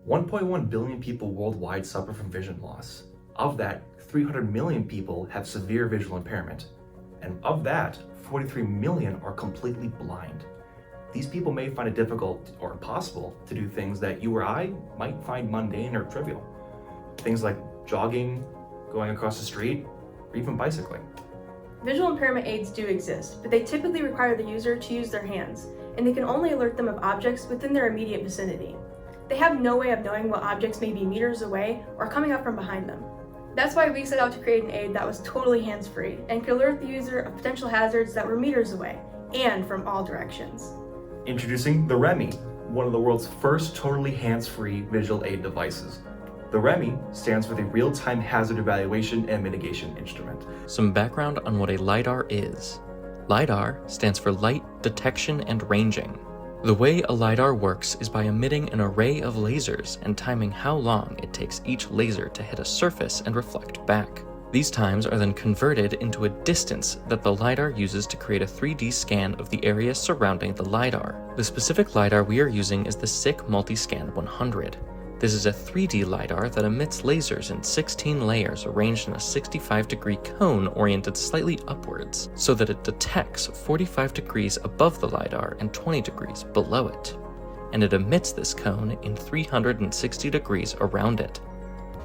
1.1 billion people worldwide suffer from vision loss. Of that, 300 million people have severe visual impairment. And of that, 43 million are completely blind. These people may find it difficult or impossible to do things that you or I might find mundane or trivial. Things like jogging, going across the street, or even bicycling. Visual impairment aids do exist, but they typically require the user to use their hands, and they can only alert them of objects within their immediate vicinity. They have no way of knowing what objects may be meters away or coming up from behind them. That's why we set out to create an aid that was totally hands-free and could alert the user of potential hazards that were meters away and from all directions. Introducing the REMI, one of the world's first totally hands-free visual aid devices. The REMI stands for the Real-Time Hazard Evaluation and Mitigation Instrument. Some background on what a LiDAR is. LiDAR stands for Light Detection and Ranging. The way a LiDAR works is by emitting an array of lasers and timing how long it takes each laser to hit a surface and reflect back. These times are then converted into a distance that the LiDAR uses to create a 3D scan of the area surrounding the LiDAR. The specific LiDAR we are using is the SICK Multiscan 100. This is a 3D LiDAR that emits lasers in 16 layers arranged in a 65-degree cone oriented slightly upwards, so that it detects 45 degrees above the LiDAR and 20 degrees below it. And it emits this cone in 360 degrees around it.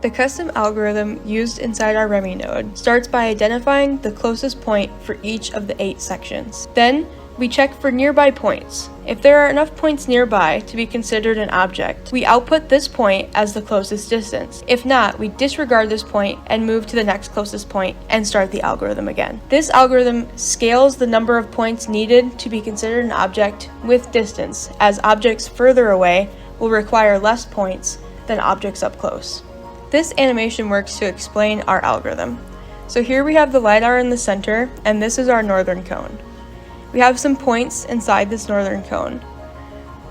The custom algorithm used inside our REMI node starts by identifying the closest point for each of the 8 sections. Then, we check for nearby points. If there are enough points nearby to be considered an object, we output this point as the closest distance. If not, we disregard this point and move to the next closest point and start the algorithm again. This algorithm scales the number of points needed to be considered an object with distance, as objects further away will require less points than objects up close. This animation works to explain our algorithm. So here we have the LiDAR in the center, and this is our northern cone. We have some points inside this northern cone.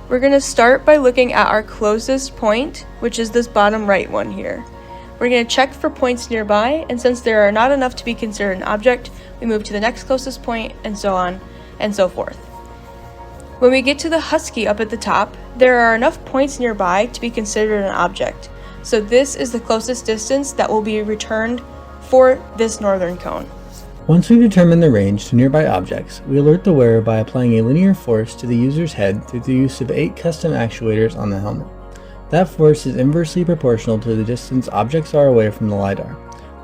We're going to start by looking at our closest point, which is this bottom right one here. We're going to check for points nearby, and since there are not enough to be considered an object, we move to the next closest point, and so on and so forth. When we get to the husky up at the top, there are enough points nearby to be considered an object. So this is the closest distance that will be returned for this northern cone. Once we've determined the range to nearby objects, we alert the wearer by applying a linear force to the user's head through the use of 8 custom actuators on the helmet. That force is inversely proportional to the distance objects are away from the LiDAR.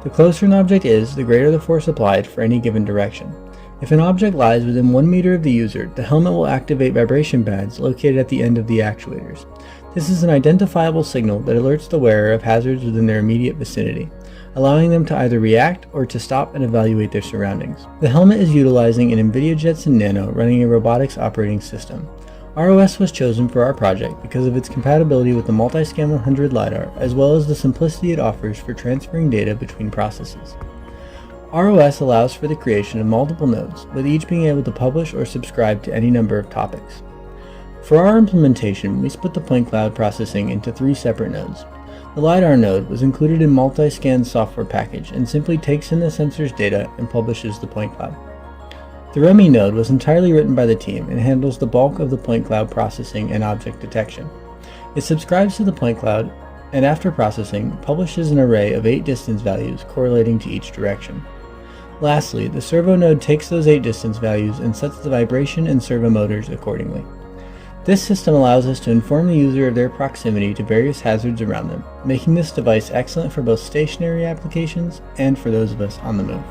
The closer an object is, the greater the force applied for any given direction. If an object lies within 1 meter of the user, the helmet will activate vibration pads located at the end of the actuators. This is an identifiable signal that alerts the wearer of hazards within their immediate vicinity, allowing them to either react or to stop and evaluate their surroundings. The helmet is utilizing an NVIDIA Jetson Nano running a robotics operating system. ROS was chosen for our project because of its compatibility with the Multiscan 100 LiDAR, as well as the simplicity it offers for transferring data between processes. ROS allows for the creation of multiple nodes, with each being able to publish or subscribe to any number of topics. For our implementation, we split the point cloud processing into 3 separate nodes. The LiDAR node was included in Multiscan's software package and simply takes in the sensor's data and publishes the point cloud. The REMI node was entirely written by the team and handles the bulk of the point cloud processing and object detection. It subscribes to the point cloud and after processing, publishes an array of 8 distance values correlating to each direction. Lastly, the servo node takes those 8 distance values and sets the vibration and servo motors accordingly. This system allows us to inform the user of their proximity to various hazards around them, making this device excellent for both stationary applications and for those of us on the move.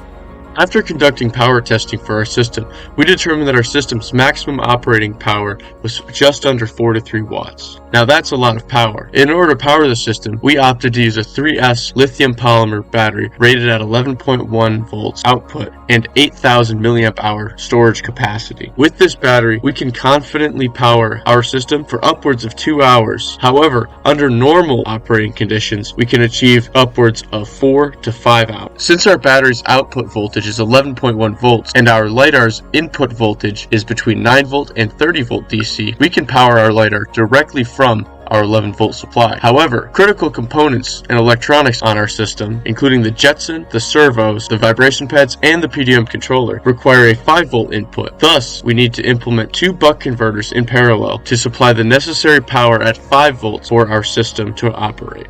After conducting power testing for our system, we determined that our system's maximum operating power was just under 4 to 3 watts. Now that's a lot of power. In order to power the system, we opted to use a 3S lithium polymer battery rated at 11.1 volts output and 8,000 milliamp hour storage capacity. With this battery, we can confidently power our system for upwards of 2 hours. However, under normal operating conditions, we can achieve upwards of 4 to 5 hours. Since our battery's output voltage is 11.1 volts and our LiDAR's input voltage is between 9 volt and 30 volt DC, we can power our LiDAR directly from our 11-volt supply. However, critical components and electronics on our system, including the Jetson, the servos, the vibration pads, and the PDM controller, require a 5-volt input. Thus, we need to implement 2 buck converters in parallel to supply the necessary power at 5 volts for our system to operate.